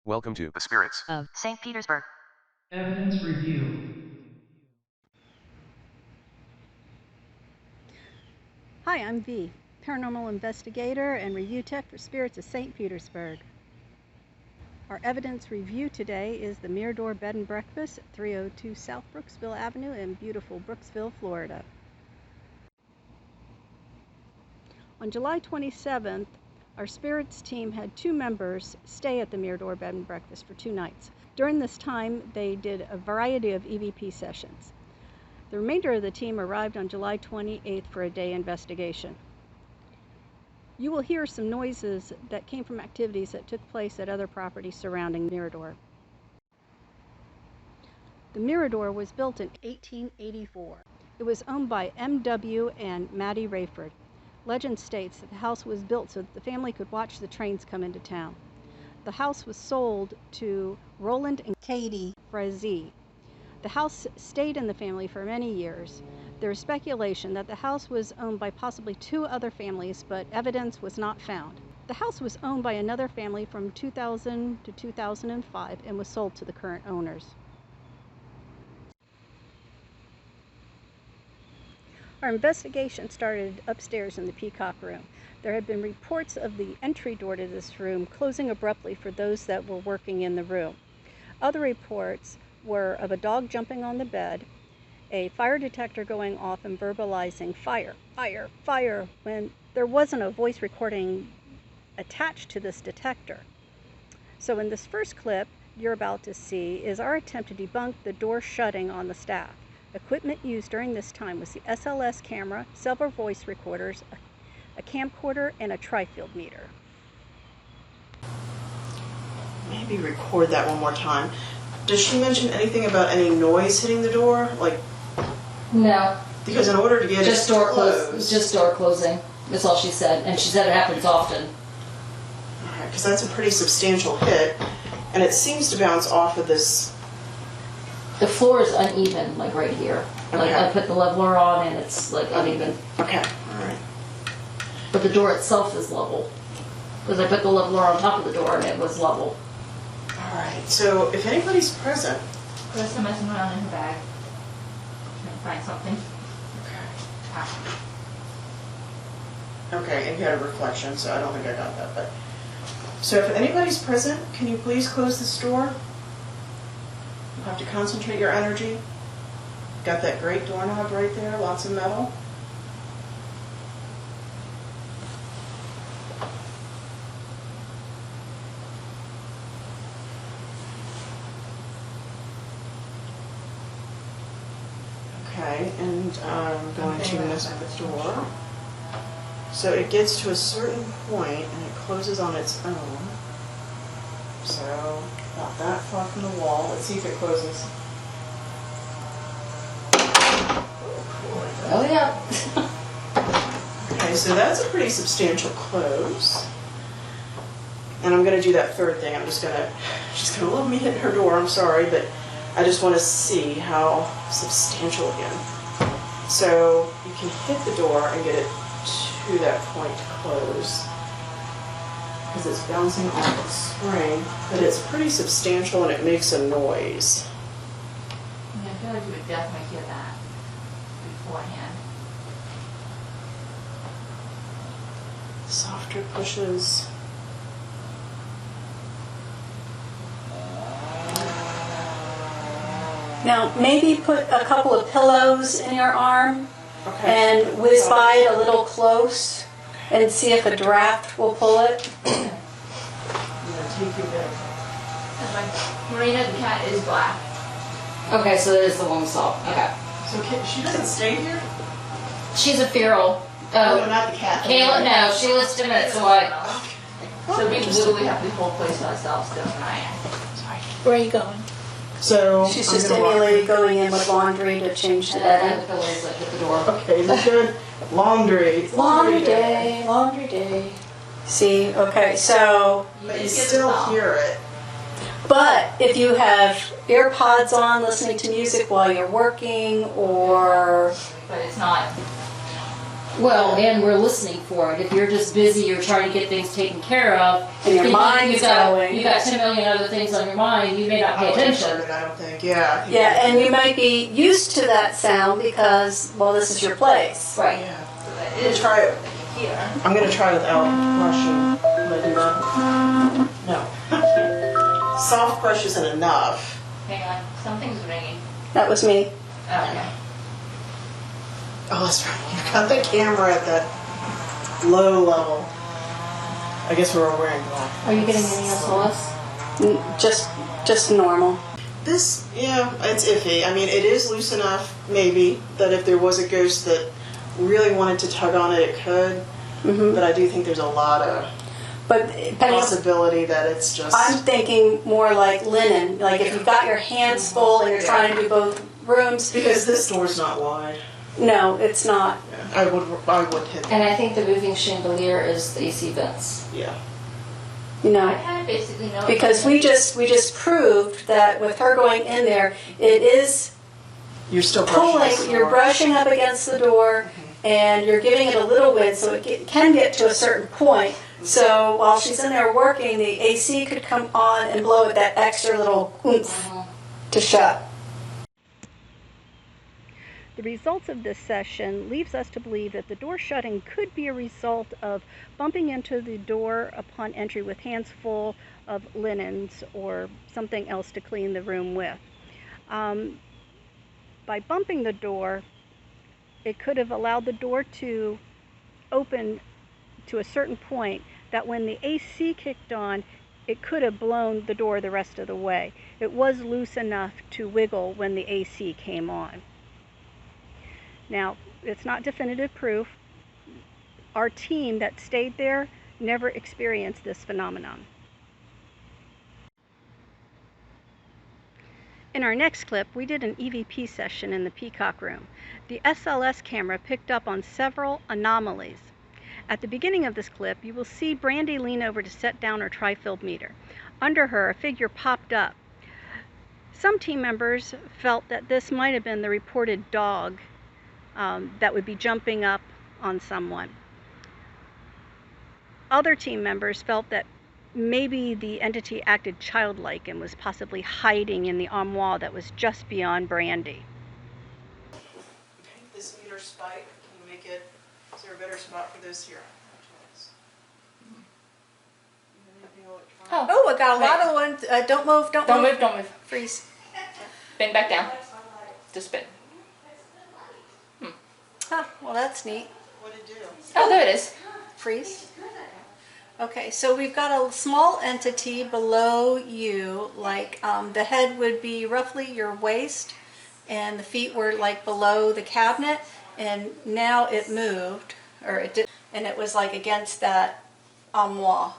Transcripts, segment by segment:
Welcome to the spirits of St. Petersburg. Evidence review. Hi, I'm V, paranormal investigator and review tech for Spirits of St. Petersburg. Our evidence review today is the Mirador Bed and Breakfast at 302 South Brooksville Avenue in beautiful Brooksville, Florida. On July 27th, our Spirits team had 2 members stay at the Mirador Bed and Breakfast for 2 nights. During this time, they did a variety of EVP sessions. The remainder of the team arrived on July 28th for a day investigation. You will hear some noises that came from activities that took place at other properties surrounding Mirador. The Mirador was built in 1884. It was owned by M.W. and Mattie Rayford. Legend states that the house was built so that the family could watch the trains come into town. The house was sold to Roland and Katie Frazee. The house stayed in the family for many years. There is speculation that the house was owned by possibly 2 other families, but evidence was not found. The house was owned by another family from 2000 to 2005 and was sold to the current owners. Our investigation started upstairs in the Peacock Room. There had been reports of the entry door to this room closing abruptly for those that were working in the room. Other reports were of a dog jumping on the bed, a fire detector going off and verbalizing fire, fire, fire, when there wasn't a voice recording attached to this detector. So in this first clip you're about to see is our attempt to debunk the door shutting on the staff. Equipment used during this time was the SLS camera, several voice recorders, a camcorder, and a tri-field meter. Maybe record that one more time. Does she mention anything about any noise hitting the door? Like, No, because in order to get just it door closed, just door closing. That's all she said, and she said it happens often. alright, because that's a pretty substantial hit, and it seems to bounce off of this. The floor is uneven, like right here. Like Okay. I put the leveler on, and it's like uneven. Okay, all right. But the door itself is level, because I put the leveler on top of the door, and it was level. All right. So if anybody's present, Just messing around in her bag. Trying to find something. okay, and you had a reflection, so I don't think I got that. But so if anybody's present, can you please close this door? You have to concentrate your energy. Got that great doorknob right there, lots of metal. Okay, and I'm going to mess with the door. So it gets to a certain point and it closes on its own. So about that far from the wall. Let's see if it closes. Oh yeah. Okay, so that's a pretty substantial close. And I'm going to do that third thing. She's going to love me hitting her door, I'm sorry, but I just want to see how substantial again. So you can hit the door and get it to that point to close, because it's bouncing off the spring, but it's pretty substantial and it makes a noise. Yeah, I feel like you would definitely hear that beforehand. Softer pushes. Now, maybe put a couple of pillows in your arm Okay. and whiz by it a little close and see if a draft will pull it. I'm going to take you back. Marina the cat is black. Okay, so that is the one we saw. Okay. So she doesn't stay here? She's a feral. Oh, not the cat. Kayla, no, she lives 10 minutes away. So we literally have the whole place to ourselves still tonight. Where are you going? So She's I'm just gonna walk- immediately going in with laundry to change the And I bed. had the pillows like at the door. Okay, that's good. Laundry. Laundry day, laundry day. See, okay, so, But you still hear it. but if you have ear pods on listening to music while you're working, or But it's not Well, and we're listening for it. If you're just busy, you're trying to get things taken care of. And your mind's going. You got 10 million other things on your mind, you may not pay attention. I don't think, yeah. Yeah, and you might be used to that sound because, well, this is your place. Right. Yeah. I'm gonna try it. Here. I'm gonna try without brushing. Can I do that? No. Soft brush isn't enough. Hang on, something's ringing. That was me. Oh, okay. Oh, that's right. You got the camera at that low level. I guess we're all wearing black. Are you getting any SOS? Just normal. This, yeah, it's iffy. I mean, it is loose enough, maybe, that if there was a ghost that really wanted to tug on it, it could. Mm-hmm. But I do think there's a lot of But Penny, possibility that it's just. I'm thinking more like linen. Like if you've got your hands full and you're trying to do both rooms. Because this door's not wide. No, it's not. Yeah, I would hit. And I think the moving chandelier is the AC vents. Yeah. You know. I had basically no. Because we just proved that with her going in there, it is You're still brushing pulling, this you're door. brushing up against the door, and you're giving it a little wind so it can get to a certain point. So while she's in there working, the AC could come on and blow it that extra little oomph to shut. The results of this session leaves us to believe that the door shutting could be a result of bumping into the door upon entry with hands full of linens or something else to clean the room with. By bumping the door, it could have allowed the door to open to a certain point that when the AC kicked on, it could have blown the door the rest of the way. It was loose enough to wiggle when the AC came on. Now, it's not definitive proof. Our team that stayed there never experienced this phenomenon. In our next clip, we did an EVP session in the Peacock Room. The SLS camera picked up on several anomalies. At the beginning of this clip, you will see Brandy lean over to set down her tri-field meter. Under her, a figure popped up. Some team members felt that this might have been the reported dog that would be jumping up on someone. Other team members felt that maybe the entity acted childlike and was possibly hiding in the armoire that was just beyond Brandy. Okay, this meter spike, can you make it, is there a better spot for this here? Oh, I got a lot of ones. Don't move, don't move. Don't move. Freeze. Bend back down. Just spin. Huh, well, that's neat. What did it do? Oh, there it is. Freeze. Okay, so we've got a small entity below you, like the head would be roughly your waist, and the feet were like below the cabinet, and now it moved, or it did, and it was like against that armoire.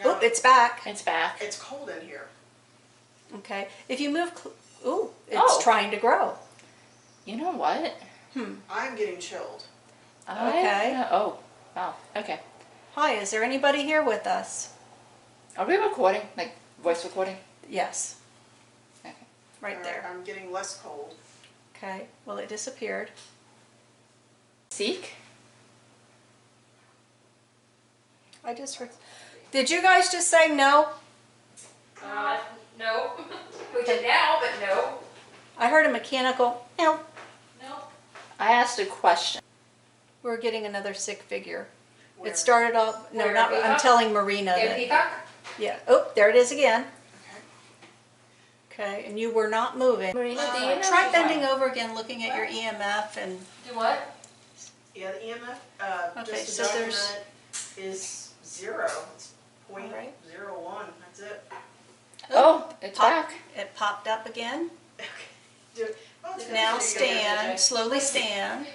No, Oop, it's back. It's back. It's cold in here. Okay, if you move, ooh, it's Oh. trying to grow. You know what? I'm getting chilled. Okay. Oh, wow. Okay. Hi, is there anybody here with us? Are we recording? Like voice recording? Yes, Okay. right there. I'm getting less cold. Okay, well, it disappeared. Seek? I just heard. Did you guys just say no? No. We did now, but no. I heard a mechanical no. No. I asked a question. We're getting another sick figure. Where? It started off. No, Where, not. I'm Peacock? telling Marina that. Peacock? Yeah. Oh, there it is again. Okay. Okay, and you were not moving. Marina, do you know? Try bending over again, looking at your EMF, and Do what? Yeah, the EMF, Okay, just to so document there's- it, is 0. It's point Alright. 0.01. That's it. Oh, it's pop- back. It popped up again. Okay. Do, oh, it's Now good. stand. Slowly stand.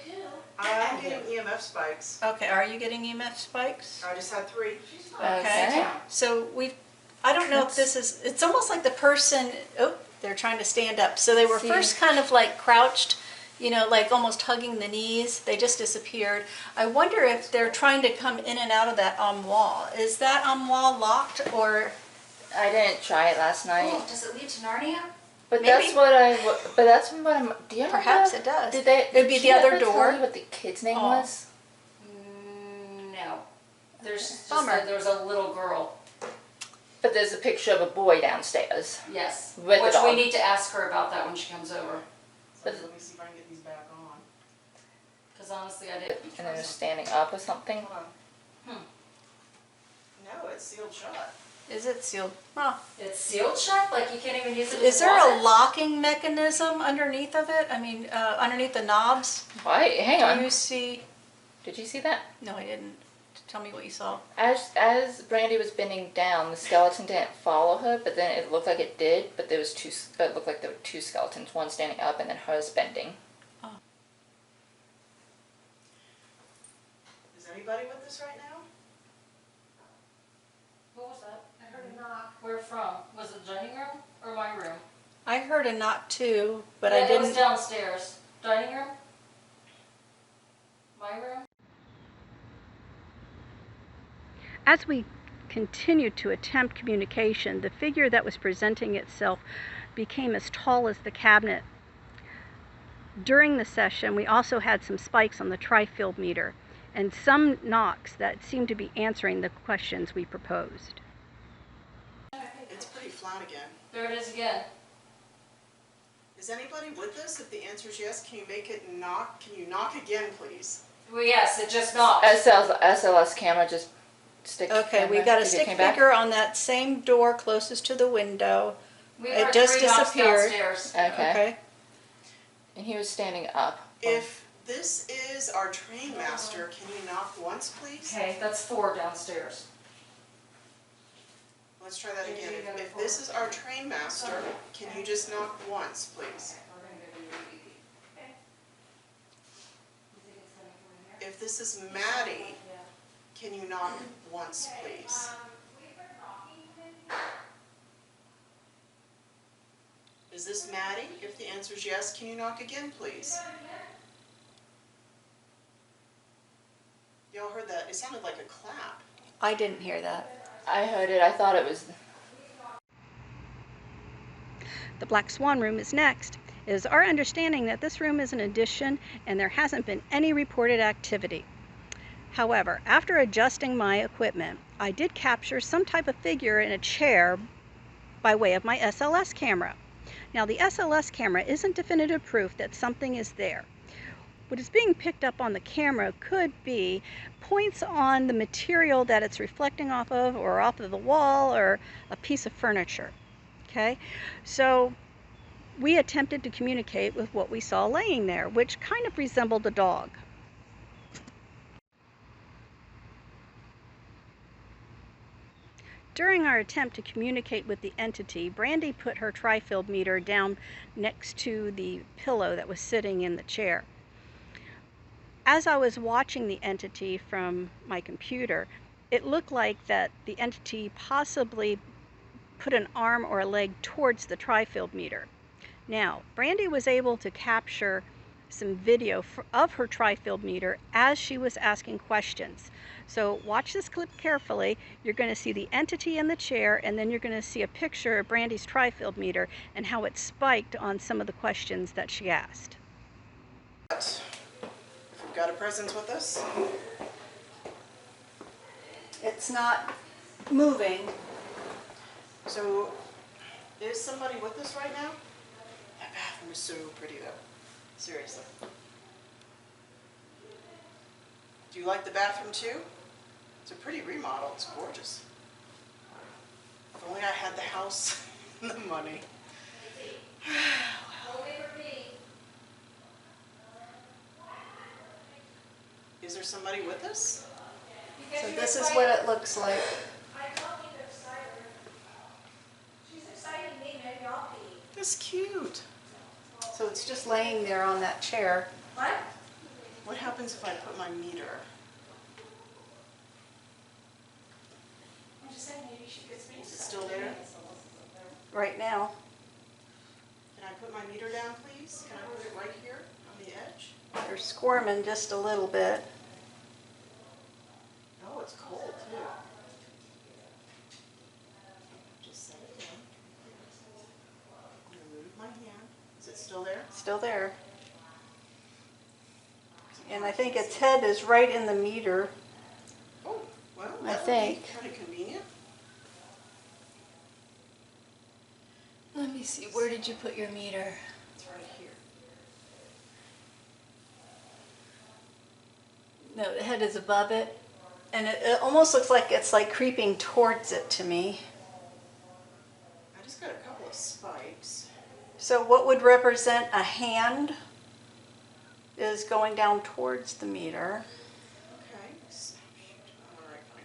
I'm getting EMF spikes. Okay, are you getting EMF spikes? I just had 3. Okay. So I don't know if this is, it's almost like the person, oh, they're trying to stand up. So they were See. first kind of like crouched, you know, like almost hugging the knees. They just disappeared. I wonder if they're trying to come in and out of that armoire. Is that armoire locked or? I didn't try it last night. Does it lead to Narnia? But Maybe. that's what But that's what I'm. Do you Perhaps know? it does. Did they? It'd be did the she other ever tell door. you what the kid's name Oh. was? There's just Bummer. that there's a little girl. But there's a picture of a boy downstairs. Yes. With the Which dog. we need to ask her about that when she comes over. So let me see if I can get these back on. Because honestly, I didn't. And then they're standing up or something. Hold on. No, it's sealed shut. Is it sealed? Huh. It's sealed shut? Like you can't even use it as Is there a closet? locking mechanism underneath of it? I mean, underneath the knobs? Why? Hang Do on. you see? Did you see that? No, I didn't. Tell me what you saw. As Brandy was bending down, the skeleton didn't follow her, but then it looked like it did. But there was two. It looked like there were two skeletons, one standing up and then hers bending. Is anybody with us right now? What was that? I heard a knock. Where from? Was it the dining room or my room? I heard a knock too, but Yeah, I It was didn't. downstairs. Dining room? My room? As we continued to attempt communication, the figure that was presenting itself became as tall as the cabinet. During the session, we also had some spikes on the tri-field meter and some knocks that seemed to be answering the questions we proposed. It's pretty flat again. There it is again. Is anybody with us? If the answer is yes, can you make it knock? Can you knock again, please? Well, yes, it just knocked. SLS camera just stick. Okay, we camera. got a Did it stick came back? figure on that same door closest to the window. We It heard just 3 knocks disappeared. downstairs. Okay. Okay. And he was standing up. If this is our train master, can you knock once, please? Okay, that's 4 downstairs. Let's try that again. If this is our train master, can you just knock once, please? If this is Maddie, can you knock once, please? Is this Maddie? If the answer is yes, can you knock again, please? Y'all heard that? It sounded like a clap. I didn't hear that. I heard it. I thought it was. The Black Swan room is next. It is our understanding that this room is an addition and there hasn't been any reported activity. However, after adjusting my equipment, I did capture some type of figure in a chair by way of my SLS camera. Now, the SLS camera isn't definitive proof that something is there. What is being picked up on the camera could be points on the material that it's reflecting off of, or off of the wall, or a piece of furniture. Okay, so we attempted to communicate with what we saw laying there, which kind of resembled a dog. During our attempt to communicate with the entity, Brandy put her tri-field meter down next to the pillow that was sitting in the chair. As I was watching the entity from my computer, it looked like that the entity possibly put an arm or a leg towards the tri-field meter. Now, Brandy was able to capture some video of her tri-field meter as she was asking questions. So watch this clip carefully. You're going to see the entity in the chair, and then you're going to see a picture of Brandy's tri-field meter and how it spiked on some of the questions that she asked. If we've got a presence with us, It's not moving. so is somebody with us right now? That bathroom is so pretty though. Seriously. Do you like the bathroom too? It's a pretty remodel. It's gorgeous. If only I had the house and the money. Is there somebody with us? So this is what it looks like. I told you to excite her. She's exciting me, maybe I'll pee. That's cute. So it's just laying there on that chair. What? What happens if I put my meter? I'm just saying maybe she gets me. Is it still there? Right now. Can I put my meter down, please? Can I put it right here on the edge? They're squirming just a little bit. Oh, it's cold too. Just set it down. Remove my hand. Is it still there? Still there. And I think its head is right in the meter. Oh, Well, I that would think. be kind of convenient. Let me see, where did you put your meter? It's right here. No, the head is above it. And it almost looks like it's like creeping towards it to me. I just got a couple of spikes. So what would represent a hand is going down towards the meter. Okay. All right, fine.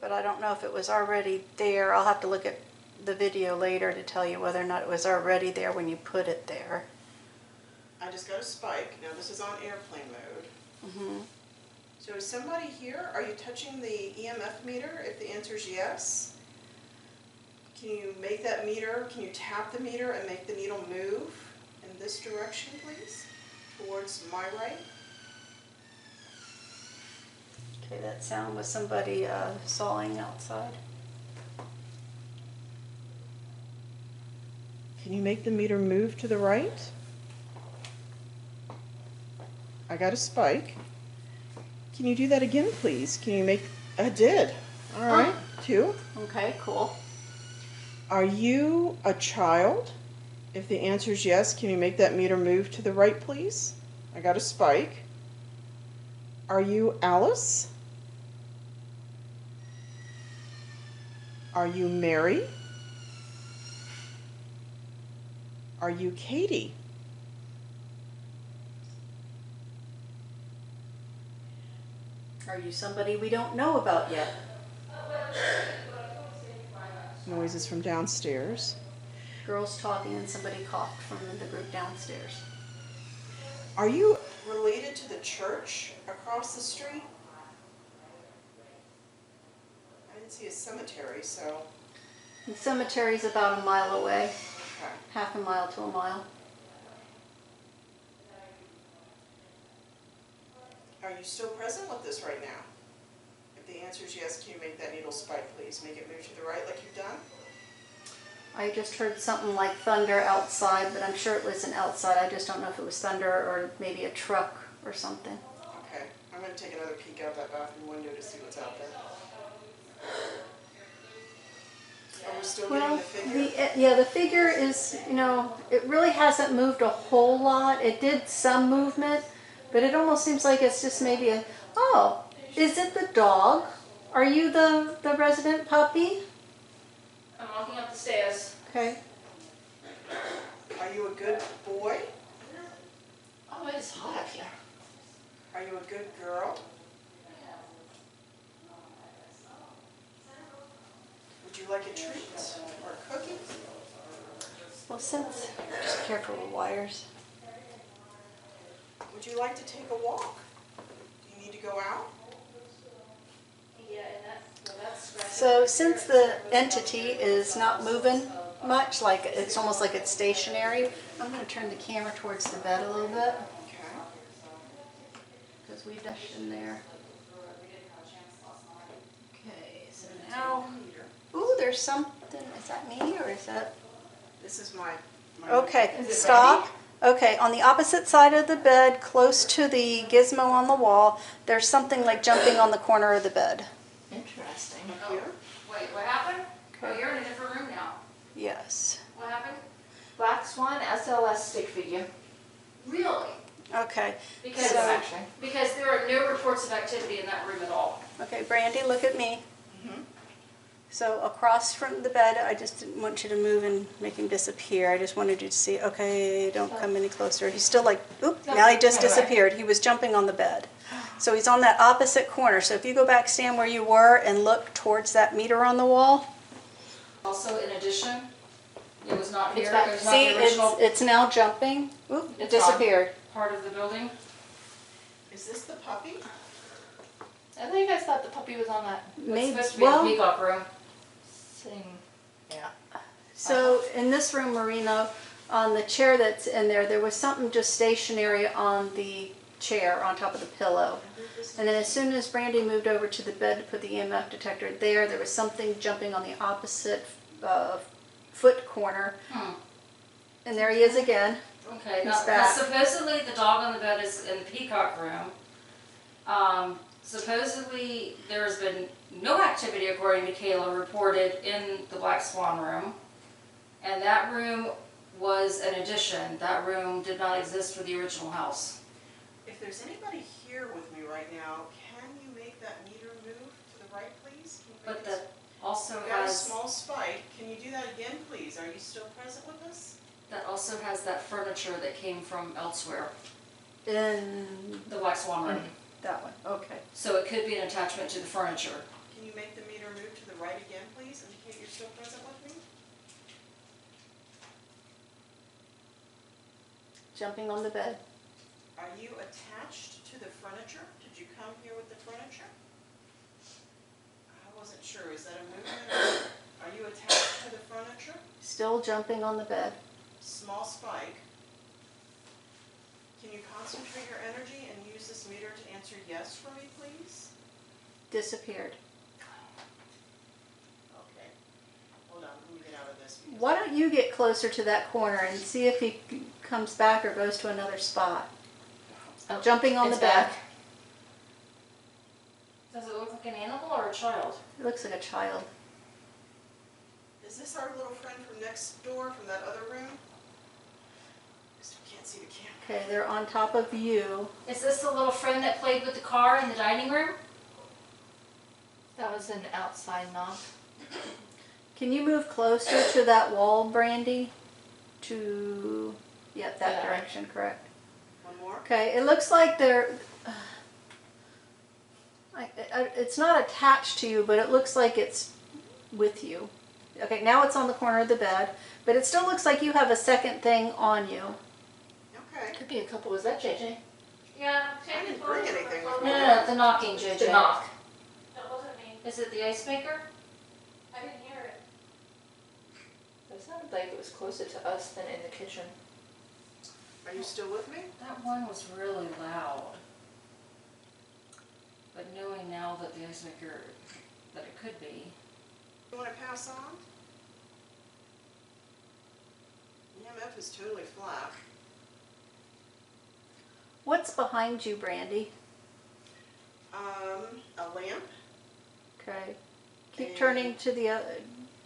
But I don't know if it was already there. I'll have to look at the video later to tell you whether or not it was already there when you put it there. I just got a spike. Now this is on airplane mode. Mm-hmm. So is somebody here? Are you touching the EMF meter? If the answer is yes, can you make that meter, can you tap the meter and make the needle move in this direction, please? Towards my right? Okay, that sound was somebody sawing outside. Can you make the meter move to the right? I got a spike. Can you do that again, please? Can you make, I did. All right, 2. Okay, cool. Are you a child? If the answer is yes, can you make that meter move to the right, please? I got a spike. Are you Alice? Are you Mary? Are you Katie? Are you somebody we don't know about yet? Noises from downstairs. Girls talking and somebody coughed from the group downstairs. Are you related to the church across the street? I didn't see a cemetery, so. The cemetery's about a mile away, Okay. half a mile to a mile. Are you still present with this right now? If the answer is yes, can you make that needle spike, please? Make it move to the right like you've done? I just heard something like thunder outside, but I'm sure it wasn't outside. I just don't know if it was thunder or maybe a truck or something. Okay, I'm going to take another peek out that bathroom window to see what's out there. Are we still getting the figure? The figure is, it really hasn't moved a whole lot. It did some movement, but it almost seems like it's just maybe is it the dog? Are you the resident puppy? I'm walking up the stairs. Okay. Are you a good boy? Oh, it is hot up here. Are you a good girl? Would you like a treat or a cookie? Well, just careful with wires. Would you like to take a walk? Do you need to go out? Yeah, and that's So since the entity is not moving much, like it's almost like it's stationary, I'm going to turn the camera towards the bed a little bit Okay. because we dashed in there. Okay, so now, ooh, there's something. Is that me or is that? This is my Okay, stop. Okay, on the opposite side of the bed, close to the gizmo on the wall, there's something like jumping on the corner of the bed. interesting. here. Wait, what happened? Oh, you're in a different room now. Yes. What happened? Black Swan SLS stick figure. Really? Okay. Because Actually. because there are no reports of activity in that room at all. Okay, Brandy, look at me. Mhm. So across from the bed, I just didn't want you to move and make him disappear. I just wanted you to see, okay, don't come any closer. He's still like, oop, now he just disappeared. He was jumping on the bed. So he's on that opposite corner. So if you go back, stand where you were and look towards that meter on the wall. Also, in addition, it was not here. back. It was not See, the original it's now jumping. Oop, it It's disappeared. part of the building. Is this the puppy? I think I thought the puppy was on that It's Maybe, supposed to be in the peacock room. sitting. Yeah. So in this room, Marino, on the chair that's in there, there was something just stationary on the chair on top of the pillow. And then as soon as Brandy moved over to the bed to put the EMF detector there, there was something jumping on the opposite foot corner. And there he is again. Okay, He's now back. supposedly the dog on the bed is in the peacock room. Supposedly, there has been no activity, according to Kayla, reported in the Black Swan room. And that room was an addition. That room did not exist for the original house. If there's anybody here with me right now, can you make that meter move to the right, please? Can you make But it that also We've got a has, small spike. Can you do that again, please? Are you still present with us? that also has that furniture that came from elsewhere, In the Black Swan room. that one, okay. So it could be an attachment to the furniture. Can you make the meter move to the right again, please? Indicate you're still present with me? Jumping on the bed. Are you attached to the furniture? Did you come here with the furniture? I wasn't sure. Is that a movement? Are you attached to the furniture? Still jumping on the bed. Small spike. Can you concentrate your energy and use this meter to answer yes for me, please? Disappeared. Okay. Hold on. Let me get out of this. Why don't you get closer to that corner and see if he comes back or goes to another spot? Oh, Jumping on the it's bed. back. Does it look like an animal or a child? It looks like a child. Is this our little friend from next door, from that other room? I still can't see the camera. Okay, they're on top of you. Is this the little friend that played with the car in the dining room? That was an outside knock. Can you move closer to that wall, Brandy? To, yep, that Yeah. direction, correct. One more. Okay, it looks like they're, it's not attached to you, but it looks like it's with you. Okay, now it's on the corner of the bed, but it still looks like you have a second thing on you. Okay. Could be a couple. Was that JJ? Yeah, I didn't bring anything with me. No, the knocking, JJ. The knock. That wasn't me. Is it the ice maker? I didn't hear it. It sounded like it was closer to us than in the kitchen. Are you still with me? That one was really loud. But knowing now that the ice maker, that it could be. You want to pass on? EMF is totally flat. What's behind you, Brandy? A lamp, Okay. Keep turning to the other.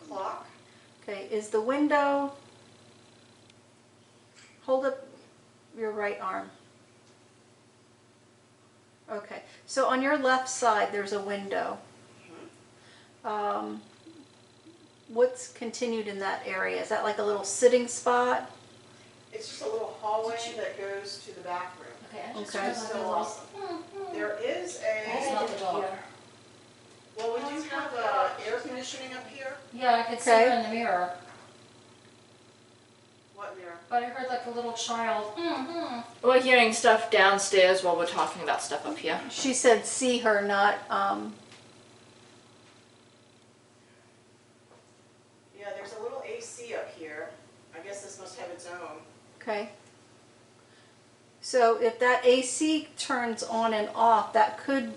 clock. Okay, is the window, hold up your right arm. Okay, so on your left side there's a window. What's continued in that area? Is that like a little sitting spot? It's just a little hallway that goes to the back room. Okay, I just Okay. realized Still I lost. There is That's a, not the dog. well, we do have air conditioning up here. Yeah, I could see Okay. her in the mirror. What mirror? But I heard like a little child. We're hearing stuff downstairs while we're talking about stuff up here. She said see her, not, Yeah, there's a little AC up here. I guess this must have its own. okay. So if that AC turns on and off, that could,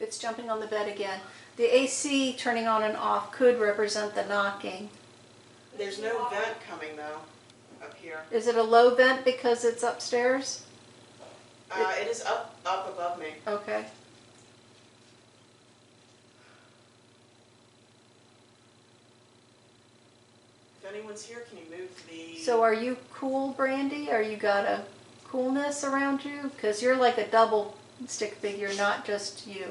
it's jumping on the bed again. The AC turning on and off could represent the knocking. There's no vent coming though, up here. Is it a low vent because it's upstairs? It is up above me. Okay. If anyone's here, can you move the? So are you cool, Brandy? Are you got a coolness around you? Because you're like a double stick figure, not just you.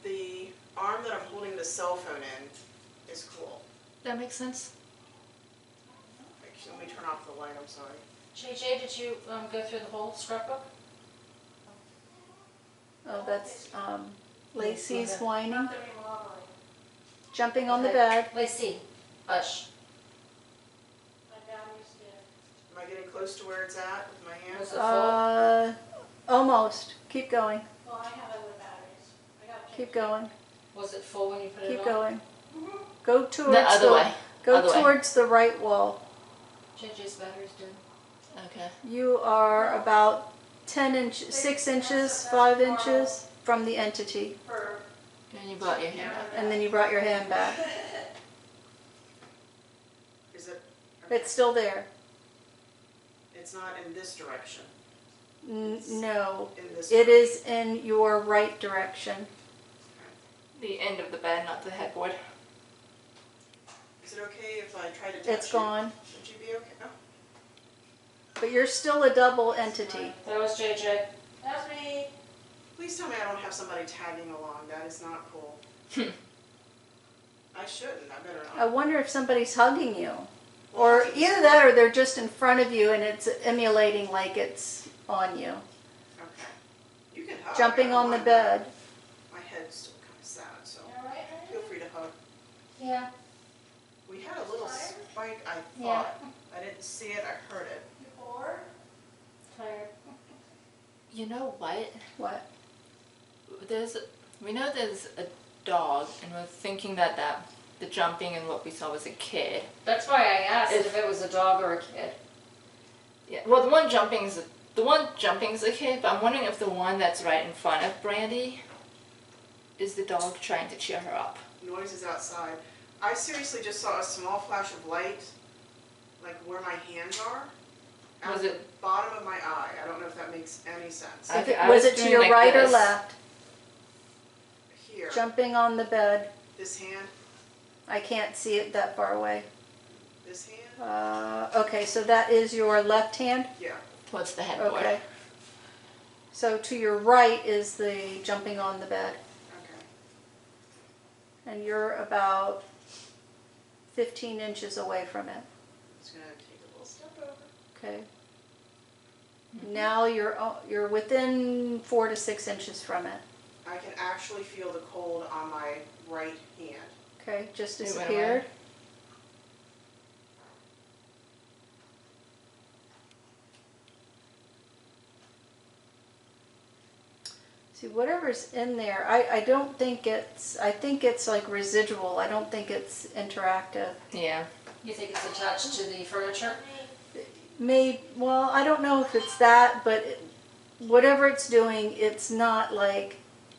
The arm that I'm holding the cell phone in is cool. That makes sense. Actually, let me turn off the light, I'm sorry. JJ, did you go through the whole scrapbook? Oh, that's Lacey's Okay. whining, Not the remodeling. jumping on the Okay. bed. Lacey, hush. My battery's dead. Am I getting close to where it's at with my hand? Was it full? Almost. Keep going. Well, I have other batteries. I gotta Keep check. going. Was it full when you put it Keep on? going. Go towards The other way. Go Other way. towards the right wall. JJ's battery's dead. Okay. You are about 6 inches, 5 inches from the entity, For, And you brought your hand up. and then you brought your hand back. Is it? It's still there. It's not in this direction. No, In this it room? is in your right direction. The end of the bed, not the headboard. Is it okay if I try to touch It's it? gone, Should you be okay? Oh. but you're still a double entity. That was JJ. That's me. Please tell me I don't have somebody tagging along. That is not cool. I shouldn't. I better I not. wonder if somebody's hugging you. Well, Or hugging's either that or they're just in front of you and it's emulating like it's on you. Okay. You can hug. Jumping I don't on the mind bed. that. My head's still kind of sad, so You all right, honey? feel free to hug. Yeah. We had a little spike, I Yeah. thought. I didn't see it, I heard it. You bored? Tired. You know what? What? We know there's a dog, and we're thinking that the jumping and what we saw was a kid. That's why I asked if it was a dog or a kid. Yeah. Well, the one jumping's a kid, but I'm wondering if the one that's right in front of Brandy is the dog trying to cheer her up. Noises outside. I seriously just saw a small flash of light, like where my hands are. At Was the it- bottom of my eye. I don't know if that makes any sense. I- Was was it to doing your like right or this. left? Here. Jumping on the bed. This hand. I can't see it that far away. This hand. Okay, so that is your left hand? Yeah. Towards the headboard. Okay. So to your right is the jumping on the bed. Okay. And you're about 15 inches away from it. Just gonna take a little step over. Okay. Now you're within 4 to 6 inches from it. I can actually feel the cold on my right hand. Okay, just It went disappeared. away. See, whatever's in there, I don't think I think it's like residual. I don't think it's interactive. Yeah. You think it's attached to the furniture? Well, I don't know if it's that, but whatever it's doing, it's not like,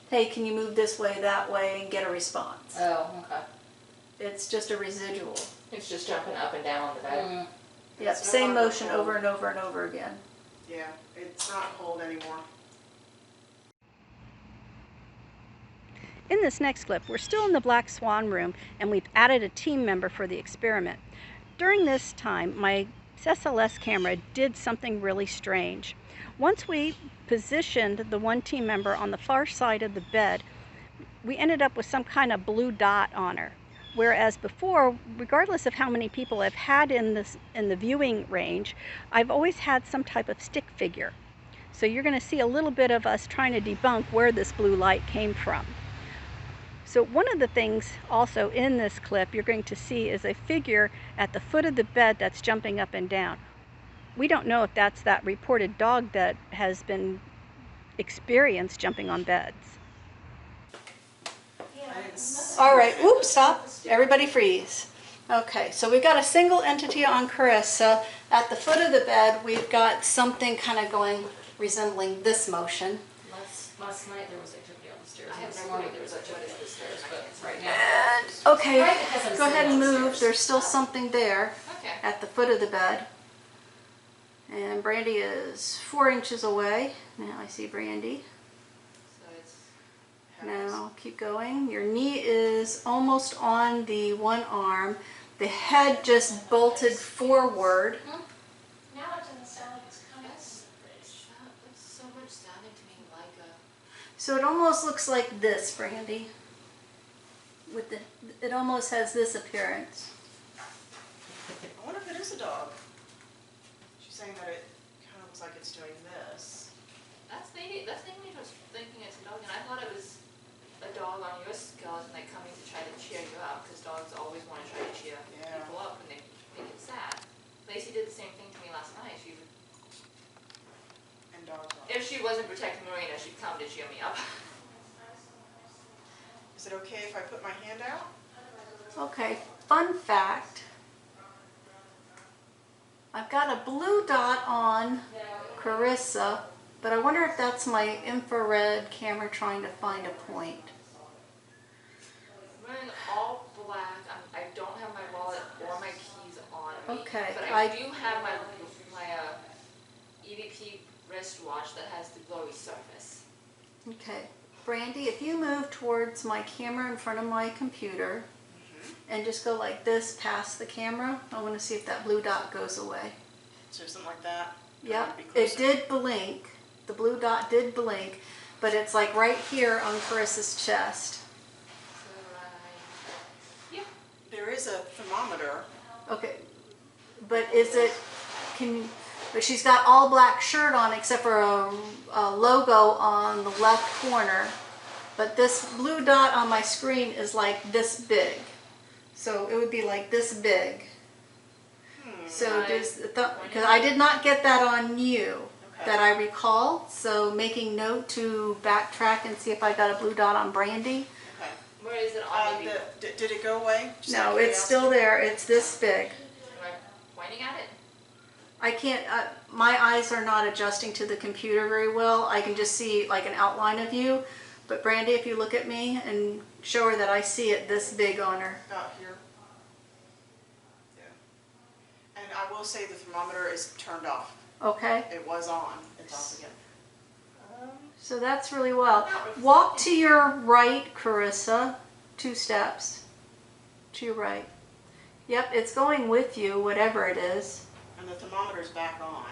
hey, can you move this way, that way, and get a response. Oh, okay. It's just a residual. It's just jumping up and down on the bed. Mm. Yep, It's no same longer motion cold. over and over and over again. Yeah, it's not cold anymore. In this next clip, we're still in the Black Swan room, and we've added a team member for the experiment. During this time, my SLS camera did something really strange. Once we positioned the one team member on the far side of the bed, we ended up with some kind of blue dot on her. Whereas before, regardless of how many people I've had in the viewing range, I've always had some type of stick figure. So you're going to see a little bit of us trying to debunk where this blue light came from. So one of the things also in this clip you're going to see is a figure at the foot of the bed that's jumping up and down. We don't know if that's that reported dog that has been experienced jumping on beds. All right, oops, stop. Everybody freeze. Okay, so we've got a single entity on Carissa. At the foot of the bed, we've got something kind of going, resembling this motion. Last night there was activity on the stairs. This morning there was activity on the stairs, but right now. And, okay, Right, it hasn't go ahead seen and move. downstairs. There's still something there Okay. at the foot of the bed. And Brandy is 4 inches away. Now I see Brandy. So it's Now keep going. Your knee is almost on the one arm. The head just bolted forward. Now it doesn't sound like it's coming. that's so much sounding to me like a. So it almost looks like this, Brandy. It almost has this appearance. I wonder if it is a dog. She's saying that it kind of looks like it's doing this. That's maybe I was thinking it's a dog, and I thought it was a dog on your skeleton like coming to try to cheer you up, because dogs always want to try to cheer Yeah. people up when they get sad. Lacey did the same thing to me last night. And dogs are. If she wasn't protecting Marina, she'd come to cheer me up. Is it okay if I put my hand out? Okay, fun fact. I've got a blue dot on Carissa, but I wonder if that's my infrared camera trying to find a point. I'm in all black. I don't have my wallet or my keys on me. Okay, But I- I do have my EVP wristwatch that has the glowy surface. Okay. Brandy, if you move towards my camera in front of my computer and just go like this past the camera, I want to see if that blue dot goes away. So something like that? Yep, Be it closer. did blink. The blue dot did blink, but it's like right here on Carissa's chest. So yeah. There is a thermometer. Okay, but is it, but she's got all black shirt on except for a logo on the left corner. But this blue dot on my screen is like this big. So it would be like this big. So does, because I did not get that on you that I recall. So making note to backtrack and see if I got a blue dot on Brandy. Okay. Where is it on the Did it go away? Just out No, of it's still curiosity? there. It's this big. Am I pointing at it? I can't, my eyes are not adjusting to the computer very well. I can just see like an outline of you. But Brandy, if you look at me and show her that I see it this big on her. About here. Yeah. And I will say the thermometer is turned off. Okay? It was on. It's off again. So that's really well. Walk to your right, Carissa. 2 steps. To your right. Yep, it's going with you, whatever it is. And the thermometer's back on.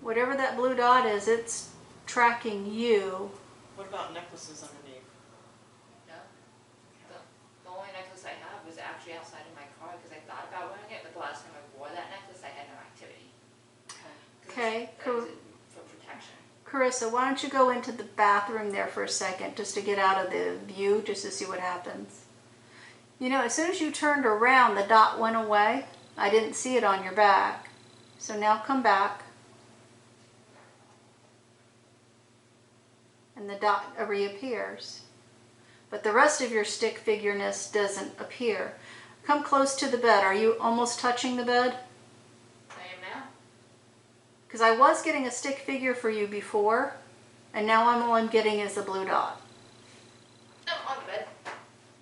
Whatever that blue dot is, it's tracking you. What about necklaces underneath? No. The only necklace I have was actually outside of my car because I thought about wearing it, but the last time I wore that necklace, I had no activity. Okay, That was for protection. Carissa, why don't you go into the bathroom there for a second just to get out of the view, just to see what happens. You know, as soon as you turned around, the dot went away. I didn't see it on your back. So now come back. And the dot reappears. But the rest of your stick figureness doesn't appear. Come close to the bed. Are you almost touching the bed? I am now. Because I was getting a stick figure for you before, and now all I'm getting is the blue dot. I'm on the bed.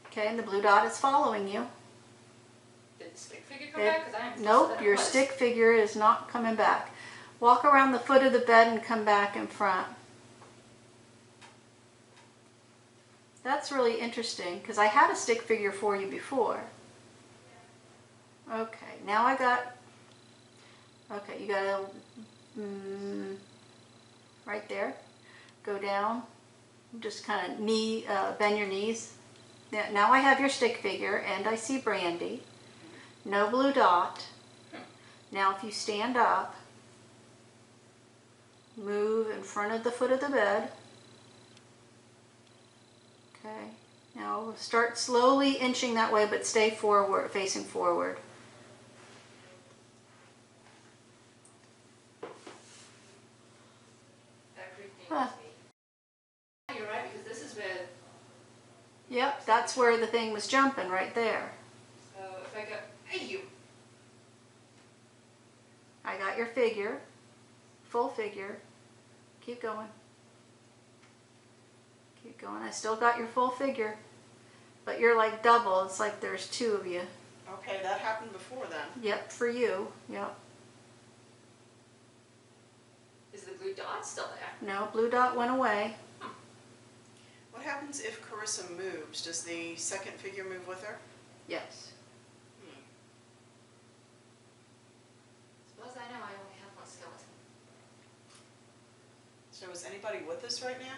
Okay, and the blue dot is following you. Did the stick figure come back? Because I'm Nope, your stick figure is not coming back. Walk around the foot of the bed and come back in front. That's really interesting because I had a stick figure for you before. Okay, now I got, okay, you got a, right there. Go down, just kind of bend your knees. Now I have your stick figure and I see Brandy. No blue dot. Now if you stand up, move in front of the foot of the bed. Okay, now start slowly inching that way, but stay forward, facing forward. That creeped me out. You're right, because this is where, Yep, that's where the thing was jumping, right there. so if I go, hey you. I got your figure, full figure. Keep going. Keep going. I still got your full figure, but you're like double. It's like there's 2 of you. Okay, that happened before then. Yep, for you. Yep. Is the blue dot still there? No, blue dot went away. What happens if Carissa moves? Does the second figure move with her? Yes. As far as I know, I only have one skeleton. So is anybody with us right now?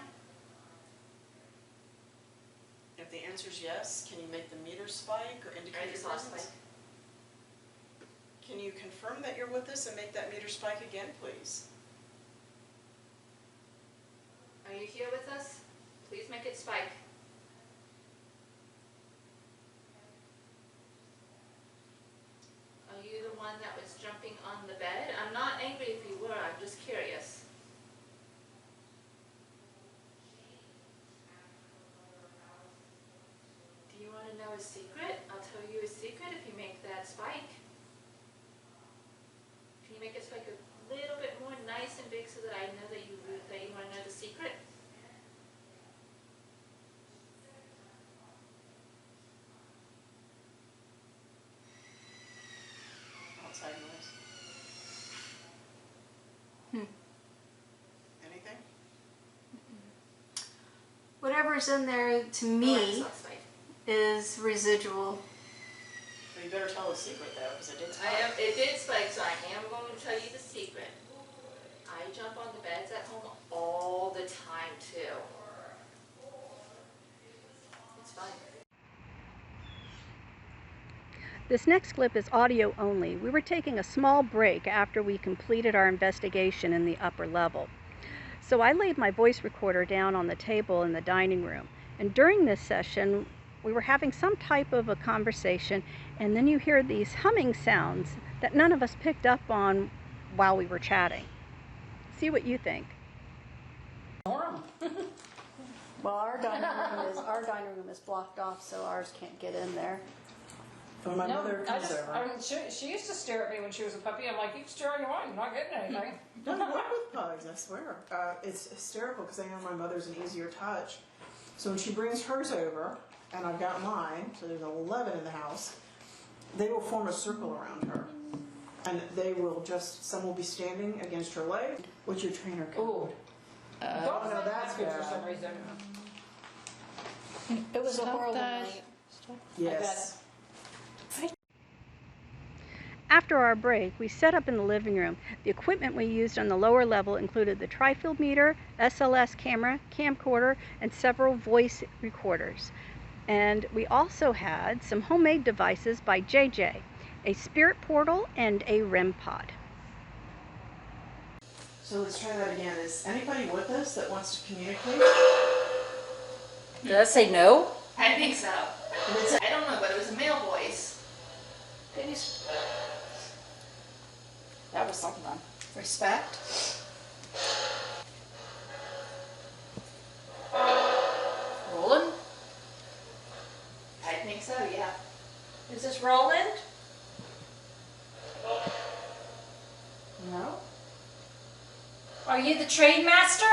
If the answer is yes, can you make the meter spike or indicate I your just lost presence? Can you confirm that you're with us and make that meter spike again, please? Are you here with us? Please make it spike. Are you the one that was jumping on the bed? I'm not angry if you were, I'm just curious. Do you want to know a secret? I'll tell you a secret if you make that spike. Can you make it spike a little bit more nice and big so that I know that you want to know the secret? Outside noise. whatever's in there to me is residual. You better tell the secret though, because it did spike. It did spike, so I am going to tell you the secret. I jump on the beds at home all the time too. It's fine. This next clip is audio only. We were taking a small break after we completed our investigation in the upper level. So I laid my voice recorder down on the table in the dining room. And during this session, we were having some type of a conversation, and then you hear these humming sounds that none of us picked up on while we were chatting. See what you think. Norm. Well, our dining room is blocked off, so ours can't get in there. When my mother I comes just, over. I mean, she used to stare at me when she was a puppy. I'm like, you can stare all you want, you're not getting anything. Doesn't work with pugs, I swear. It's hysterical because I know my mother's an easier touch. So when she brings hers over, and I've got mine, so there's 11 in the house, they will form a circle around her. And they will just, some will be standing against her leg. What's your trainer code? Ooh. Oh, no, that's good for some bad. reason. It was a horrible night. Yes. After our break, we set up in the living room. The equipment we used on the lower level included the tri-field meter, SLS camera, camcorder, and several voice recorders. And we also had some homemade devices by JJ, a spirit portal and a REM pod. So let's try that again. Is anybody with us that wants to communicate? Did I say no? I think so. I don't know, but it was a male voice. That was something. Respect. Roland? I think so, yeah. Is this Roland? No. Are you the trade master?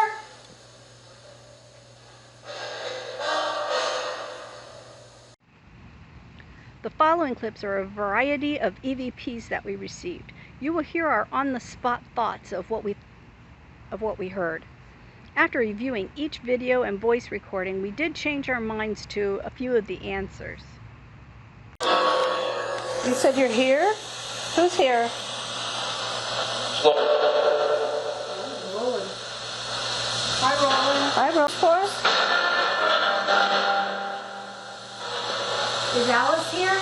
The following clips are a variety of EVPs that we received. You will hear our on-the-spot thoughts of what we heard. After reviewing each video and voice recording, we did change our minds to a few of the answers. You said you're here? Who's here? Roland. Hi, Roland. Hi, Roland. For us? Is Alice here?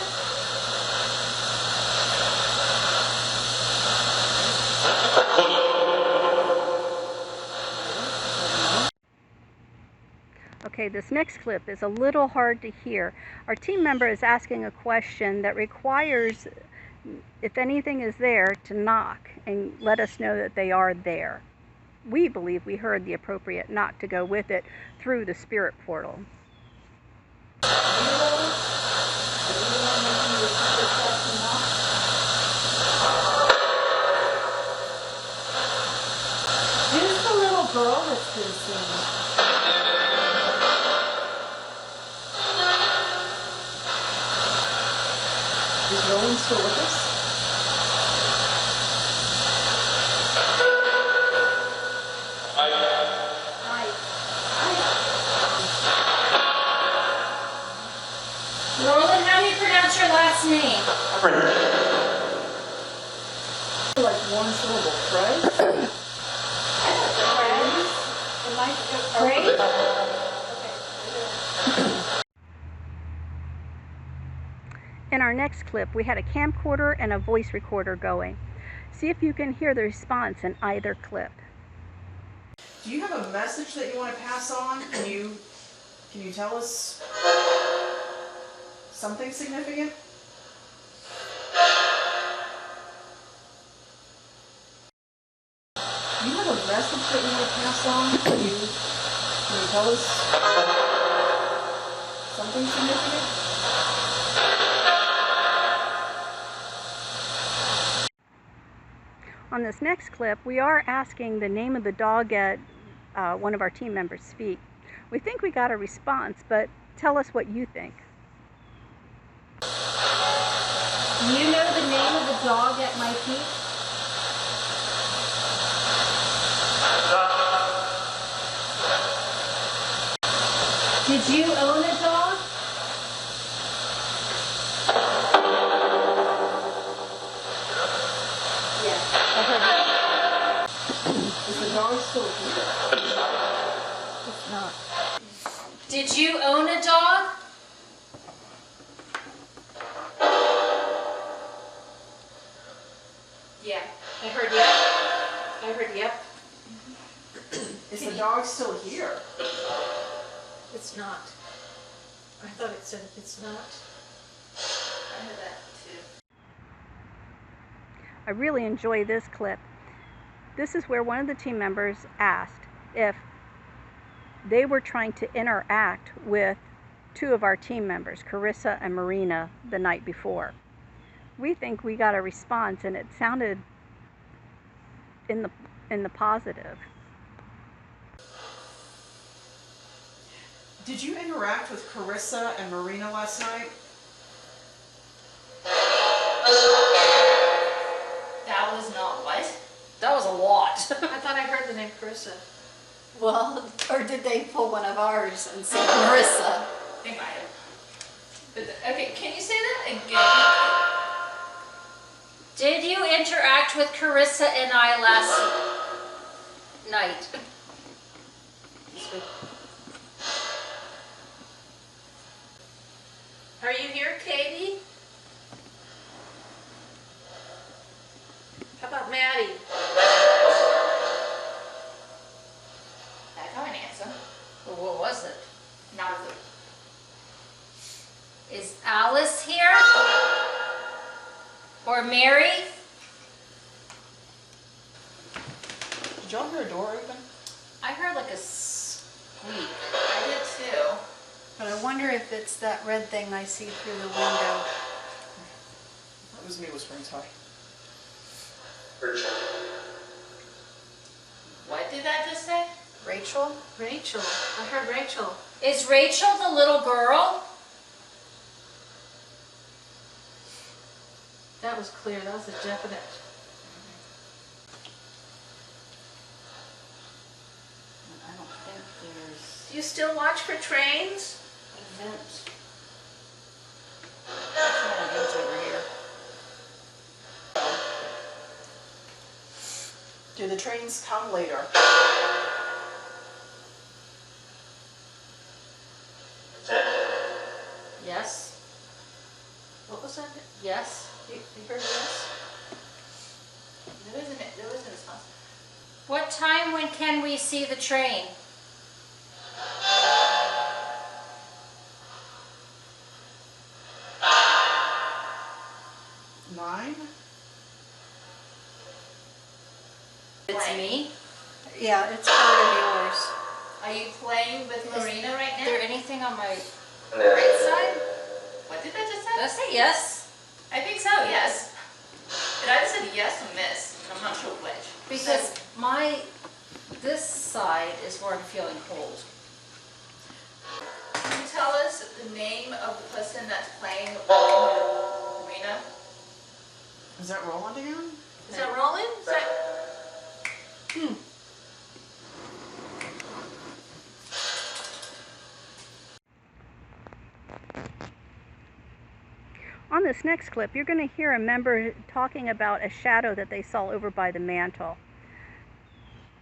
Okay, this next clip is a little hard to hear. Our team member is asking a question that requires, if anything is there, to knock and let us know that they are there. We believe we heard the appropriate knock to go with it through the spirit portal. Who's the little girl that's been seen? Is Roland still with us? Roland, how do you pronounce your last name? Like one syllable, right? Great. In our next clip, we had a camcorder and a voice recorder going. See if you can hear the response in either clip. Do you have a message that you want to pass on? Can you tell us something significant? Do you have a message that you want to pass on? Can you tell us something significant? On this next clip, we are asking the name of the dog at one of our team members speak. We think we got a response, but tell us what you think. Do you know the name of the dog at my feet? Did you own a dog? Is the dog still here? It's not. Did you own a dog? Yeah, I heard yep. I heard yep. Is the dog still here? It's not. I thought it said it's not. I heard that too. I really enjoy this clip. This is where one of the team members asked if they were trying to interact with two of our team members, Carissa and Marina, the night before. We think we got a response, and it sounded in the positive. Did you interact with Carissa and Marina last night? That was not what? That was a lot. I thought I heard the name Carissa. Well, or did they pull one of ours and say Marissa? They might have. But okay, can you say that again? Did you interact with Carissa and I last night? Are you here, Katie? How about Maddie? I got an answer. Well, what was it? Not a clue. Is Alice here? Or Mary? Did y'all hear a door open? I heard like a squeak. I did too. But I wonder if it's that red thing I see through the window. That was me whispering, sorry. What did that just say? Rachel? Rachel. I heard Rachel. Is Rachel the little girl? That was clear. That was a definite. I don't think there's Do you still watch for trains? an event. There's no event over here. Do the trains come later? Yes. What was that? Yes. You heard this? There wasn't a response. What time when can we see the train? Nine? It's me. Yeah, it's part of yours. Are you playing with Marina right Is now? there anything on my Right side? What did that just Did I say? say yes? I think so, yes. It either said yes or miss. I'm not sure which. Because this side is where I'm feeling cold. Can you tell us the name of the person that's playing with Marina? Is that Roland again? Is that rolling? Is that... On this next clip, you're going to hear a member talking about a shadow that they saw over by the mantle.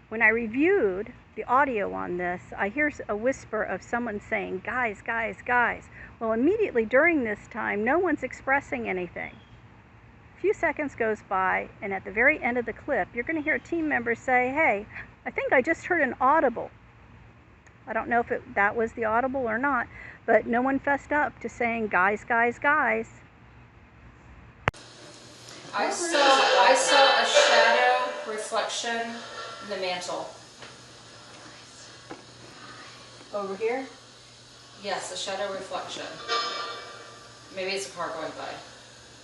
When I reviewed the audio on this, I hear a whisper of someone saying, "Guys, guys, guys." Well, immediately during this time, no one's expressing anything. A few seconds goes by, and at the very end of the clip, you're going to hear a team member say, "Hey, I think I just heard an audible." I don't know if that was the audible or not, but no one fessed up to saying, "Guys, guys, guys." I saw a shadow reflection in the mantle. Over here? Yes, a shadow reflection. Maybe it's a car going by.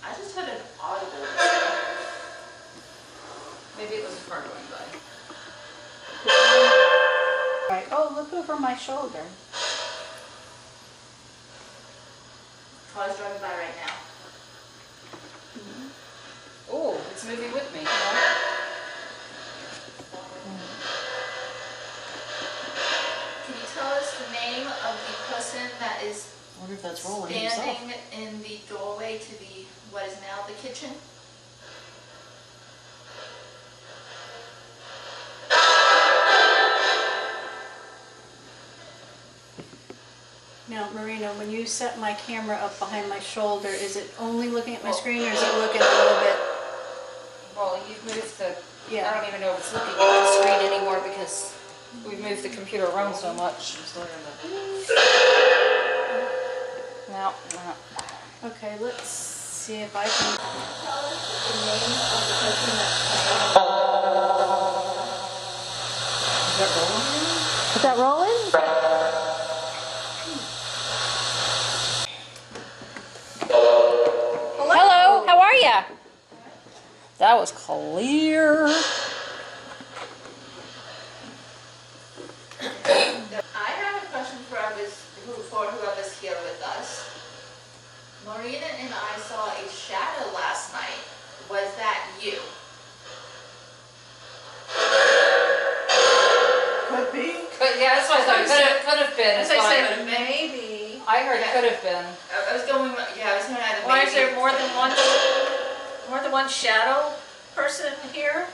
I just heard an audible. Maybe it was a car going by. Right. Oh, look over my shoulder. Car's driving by right now. Oh, it's moving with me. Can you tell us the name of the person that's rolling himself. standing in the doorway to the, what is now the kitchen. Now, Marina, when you set my camera up behind my shoulder, is it only looking at my screen, or is it looking a little bit? Well, you've moved the, I Yeah. don't even know if it's looking at the screen anymore because we've moved the computer around so much. No, no. Okay, let's see if I can. Tell us the name of the person that's playing. Is that rolling? Hello, how are ya? That was clear. I have a question for whoever's here with us. Marina and I saw a shadow last night. Was that you? Could be. But yeah, that's what I thought. Could have been. As is I what said, maybe. I heard could have been. I was going either Why is maybe- there more than one shadow person here?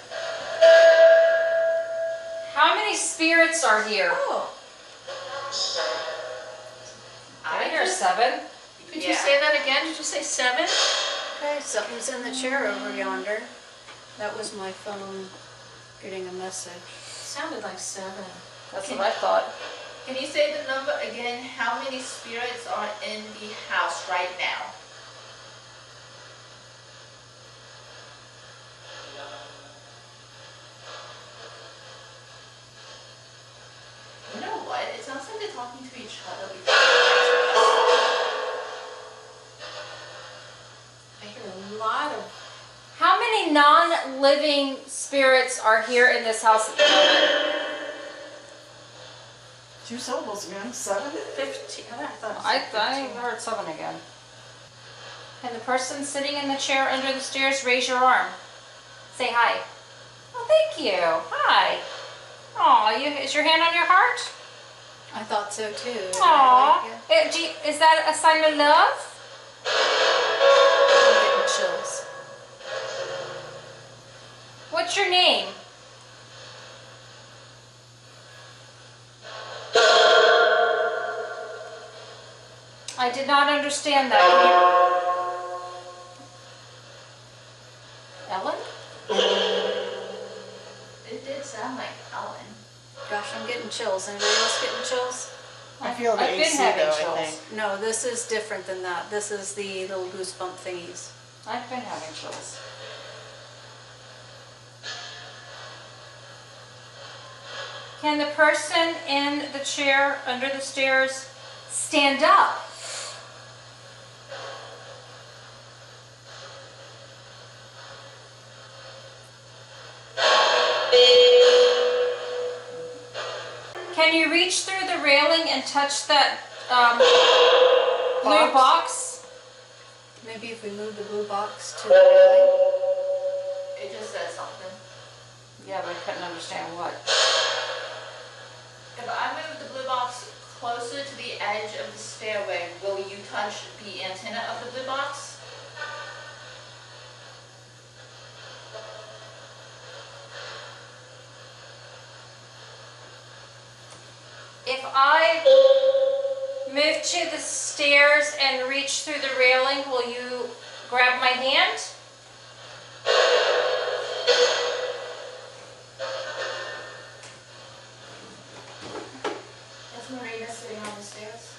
How many spirits are here? Oh, I hear 7. could you say that again? Did you say 7? Okay, something's in the chair over yonder. That was my phone getting a message. Sounded like 7. That's what I thought. Can you say the number again? How many spirits are in the house right now? You know what? It sounds like they're talking to each other before they I hear a lot of. How many non-living spirits are here in this house at the moment? 2 syllables again. 7? 15. I thought it I said 15. heard 7 again. Can the person sitting in the chair under the stairs raise your arm? Say hi. Oh, thank you. Hi. Aw, is your hand on your heart? I thought so too. Aw. Yeah. Is that a sign of love? I'm getting chills. What's your name? I did not understand that. Ellen? It did sound like Ellen. Gosh, I'm getting chills. Anybody else getting chills? I feel the I've been AC having though, I chills. think. No, this is different than that. This is the little goosebump thingies. I've been having chills. Can the person in the chair under the stairs stand up? Can you reach through the railing and touch that blue box? Maybe if we move the blue box to the railing. It just said something. Yeah, but I couldn't understand what. If I move the blue box closer to the edge of the stairway, will you touch the antenna of the blue box? If I move to the stairs and reach through the railing, will you grab my hand? Is Marina sitting on the stairs?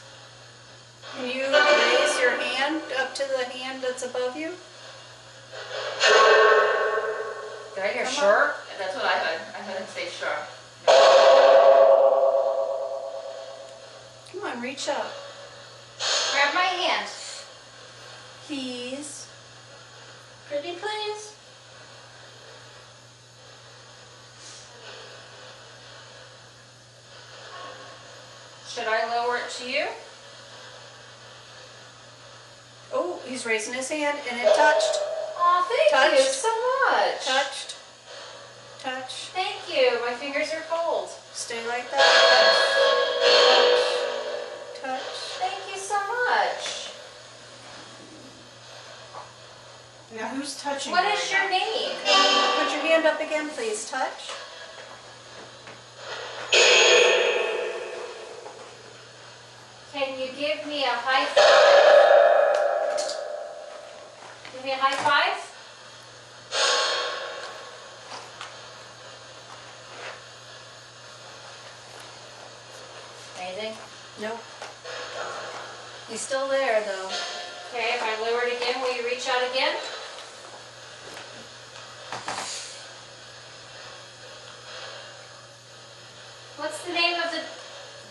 Can you raise your hand up to the hand that's above you? Did I hear sure? That's what I heard. I heard him say sure. Come on, reach up. Grab my hand. Please. Pretty please. Should I lower it to you? Oh, he's raising his hand and it touched. Oh, thank you Touched. so much. Touched. Touch. Thank you. My fingers are cold. Stay like that. Touch. Touch. Thank you so much. Now who's touching What her is your now? name? Put your hand up again, please. Touch. Can you give me a high five? Give me a high five? Anything? Nope. He's still there, though. Okay, if I lower it again, will you reach out again? What's the name of the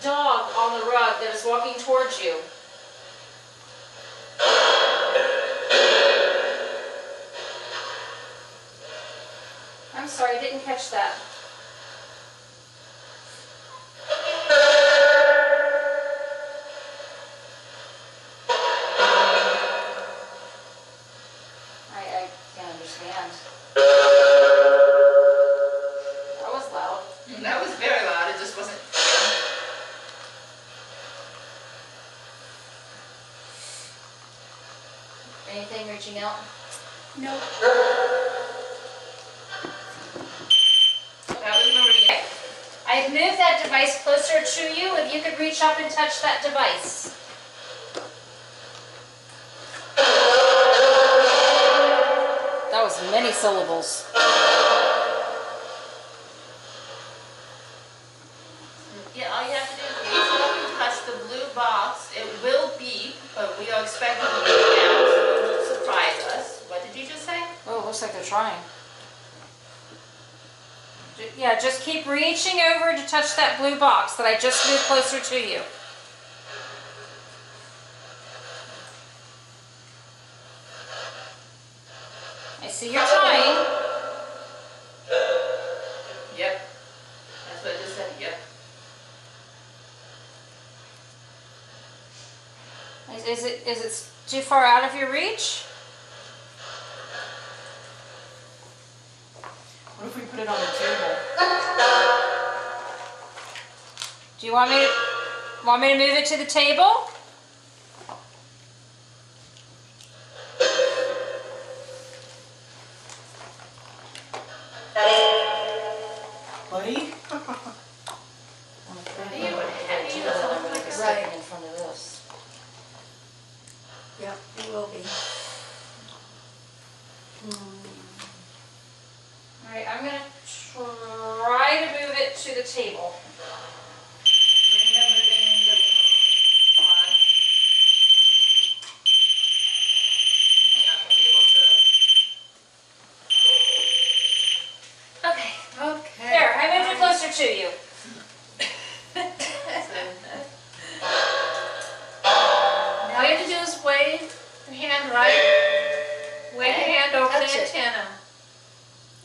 dog on the rug that is walking towards you? I'm sorry, I didn't catch that. I can't understand. That was loud. That was very loud, it just wasn't. Anything reaching out? Nope. That was Maria. I've moved that device closer to you. If you could reach up and touch that device. That was many syllables. Yeah, all you have to do is reach up and touch the blue box. It will beep, but we are expecting it to beep now, so it won't surprise us. What did you just say? Oh, it looks like they're trying. Yeah, just keep reaching over to touch that blue box that I just moved closer to you. I see you're trying. Yep. That's what it just said, yep. Is it too far out of your reach? What if we put it on the table? Do you want me to move it to the table? Buddy? You would have you something like a Right. in front of this. Yep, he will be. All right, I'm gonna try to move it to the table. Remember in the pod. I'm not gonna be able to. Okay. Okay. There, I moved it closer to you. All you have to do is wave your hand right. Wave your hand over the Touch it. antenna.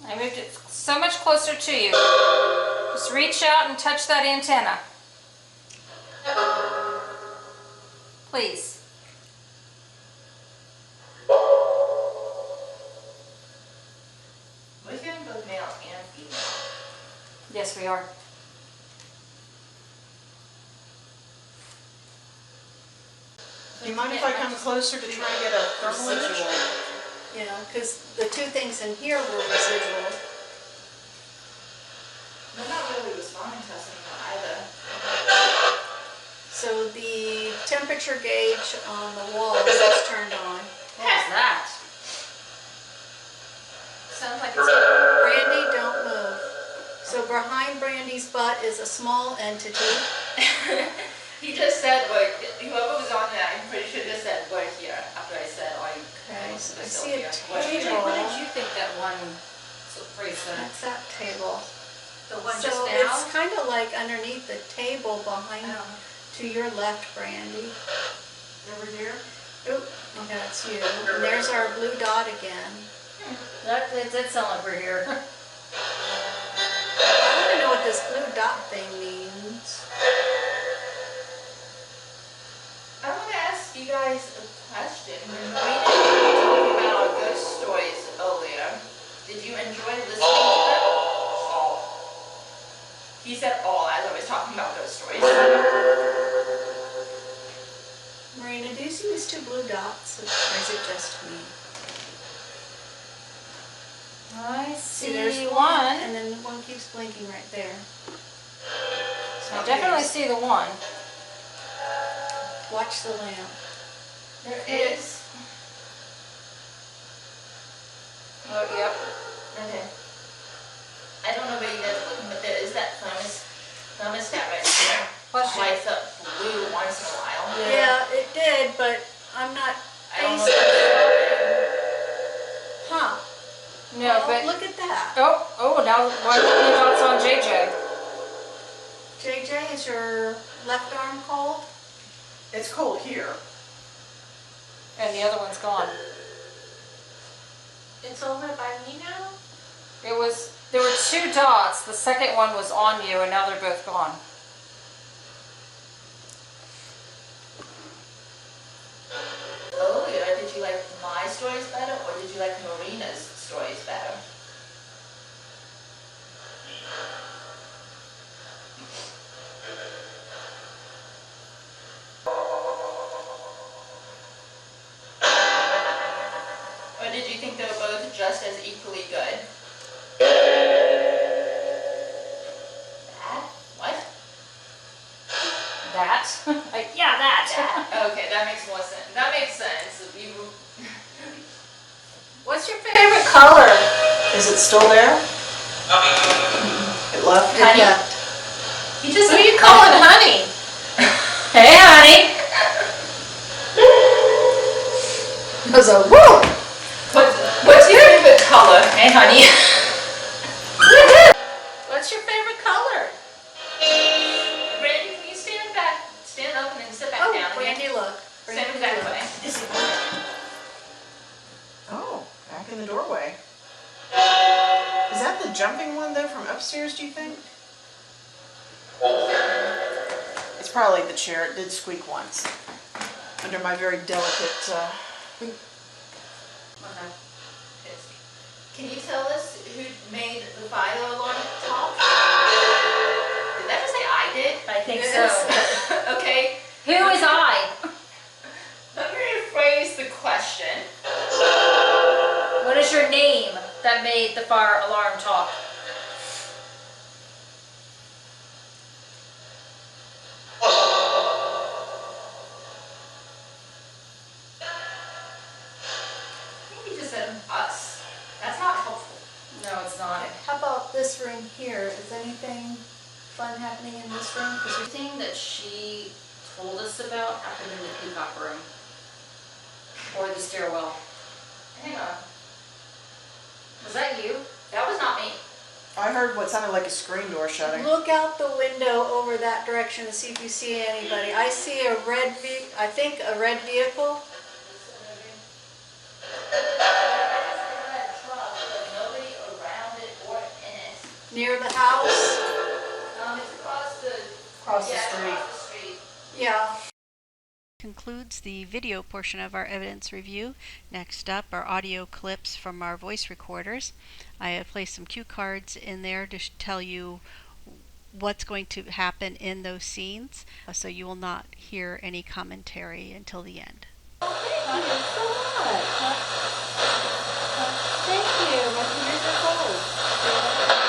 I moved it so much closer to you. Just reach out and touch that antenna. Please. We're getting both male and female. Yes, we are. Do you mind if I come closer to try and get a thermal image? You know, because the two things in here were residual. They're not really responding to us anymore either. So the temperature gauge on the wall is turned on. What was that? Sounds like it's. Brandy, don't move. So behind Brandy's butt is a small entity. He just said, like, whoever was on that, I'm pretty sure just said, we're here, after I said, oh, Okay, so I we're see a here. What did table. you think that one phrase said? That's that table. The one So just it's now? kind of like underneath the table behind, Oh. to your left, Brandy. Over here? Oop, that's you. And there's our blue dot again. That did sound like we're here. I want to know what this blue dot thing means. I want to ask you guys a question. When we were talking about our ghost stories earlier, did you enjoy listening to them? All. He said all as I was talking about ghost stories. Marina, do you see these two blue dots, or is it just me? see there's one. and then one keeps blinking right there. I definitely see the one. Watch the lamp. There is. Oh, yep. Okay. I don't know where you guys are looking, but there is that thermostat right there. Question. Lights up blue once in a while. Yeah, it did, but I'm not I don't know facing. if Huh. No, Well, but look at that. oh, now why are the dots on JJ? JJ, is your left arm cold? It's cold here. And the other one's gone. It's over by me now? There were 2 dots. The second one was on you, and now they're both gone. Oh, yeah. Did you like my stories better, or did you like Marina's stories better? Or did you think they were both just as equally good? That? What? That? Yeah, that. That? Okay, that makes more sense. That makes sense. What's your favorite color? Is it still there? It left? Honey. You just, who are you calling honey? Hey, honey. I was like, whoa. What's your favorite color? Hey, honey. What's your favorite color? Brandy, can you stand back, stand up, and then sit back Oh, down Brandy, again? look. Stand that way. Oh, back in the doorway. Is that the jumping one though from upstairs, do you think? It's probably the chair. It did squeak once. Under my very delicate, Can you tell us who made the fire alarm talk? Did that just say I did? I think so. Okay. Who is I? Let me rephrase the question. What is your name that made the fire alarm talk? I think you just said us. That's not helpful. No, it's not. How about this room here? Is anything fun happening in this room? Because everything that she told us about happened in the peacock room. Or the stairwell. Hang on. Was that you? That was not me. I heard what sounded like a screen door shutting. Look out the window over that direction to see if you see anybody. I see a red, I think a red vehicle. Nobody around it or in it. Near the house? It's across the Street. across the street. Yeah. Concludes the video portion of our evidence review. Next up are audio clips from our voice recorders. I have placed some cue cards in there to tell you what's going to happen in those scenes, so you will not hear any commentary until the end. Thank you so much. Thank you. My fingers are cold.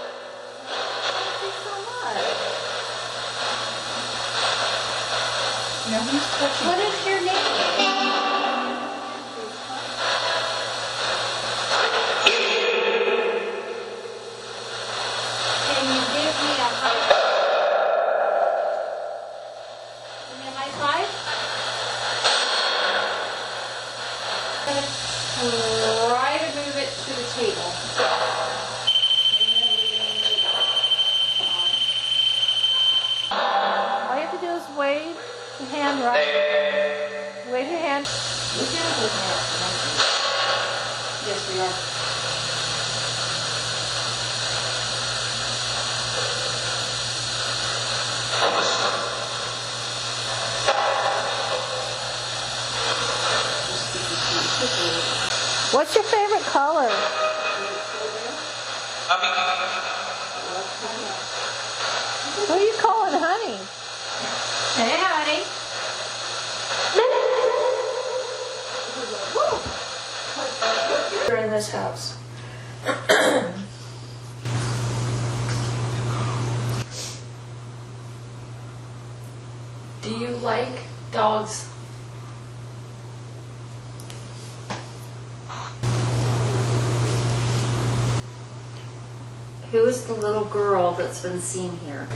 Thank you so much. Now who's touching? What is your name? Can you give me a high Give me a high five? Try to move it to the table. All you have to do is wave your hand right. Wave your hand. Yes, we are. What's your favorite color? Who are you calling honey? Hey, honey. You're in in this house. Do you like dogs? Who is the little girl that's been seen here?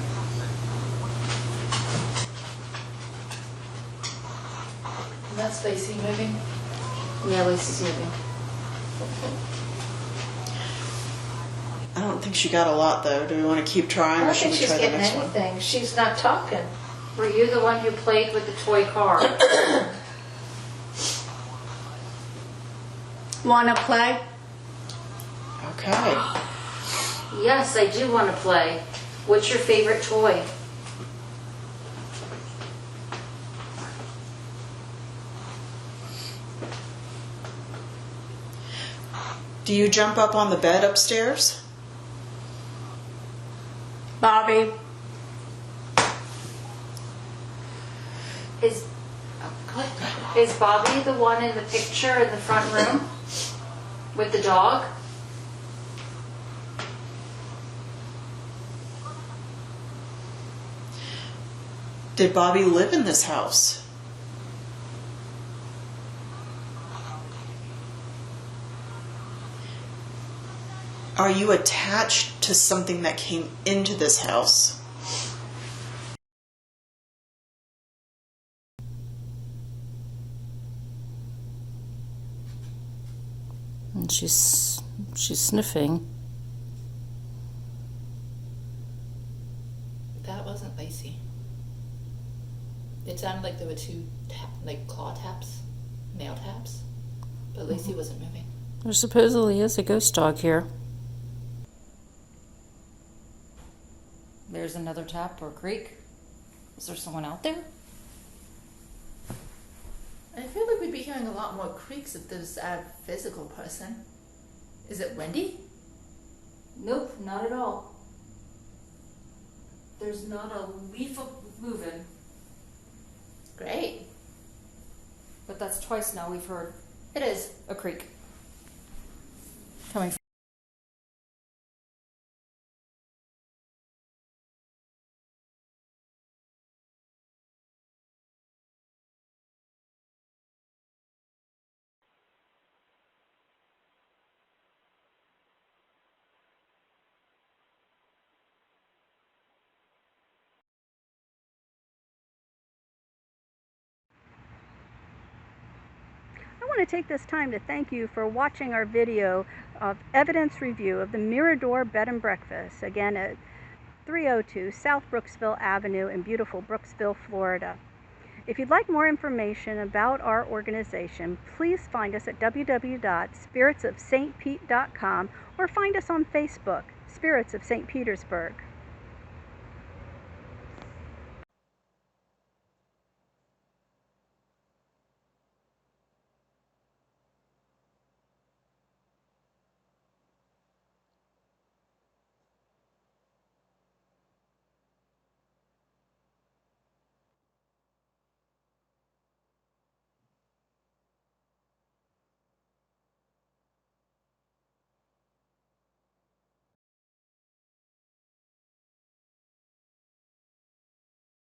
That's Lacey moving. Yeah, Lacey's moving. I don't think she got a lot though. Do we want to keep trying I or don't should think we she's try the getting next one? anything. She's not talking. Were you the one who played with the toy car? Want to play? Okay. Yes, I do want to play. What's your favorite toy? Do you jump up on the bed upstairs? Bobby. Is Bobby the one in the picture in the front room with the dog? Did Bobby live in this house? Are you attached to something that came into this house? And she's sniffing. That wasn't Lacey. It sounded like there were two claw taps, nail taps, but Lacey wasn't moving. There supposedly is a ghost dog here. There's another tap or creak. Is there someone out there? I feel like we'd be hearing a lot more creaks if there's a physical person. Is it windy? Nope, not at all. There's not a leaf moving. Great. But that's twice now we've heard It is. a creak coming from. I want to take this time to thank you for watching our video of evidence review of the Mirador Bed and Breakfast, again at 302 South Brooksville Avenue in beautiful Brooksville, Florida. If you'd like more information about our organization, please find us at www.spiritsofstpete.com or find us on Facebook, Spirits of St. Petersburg.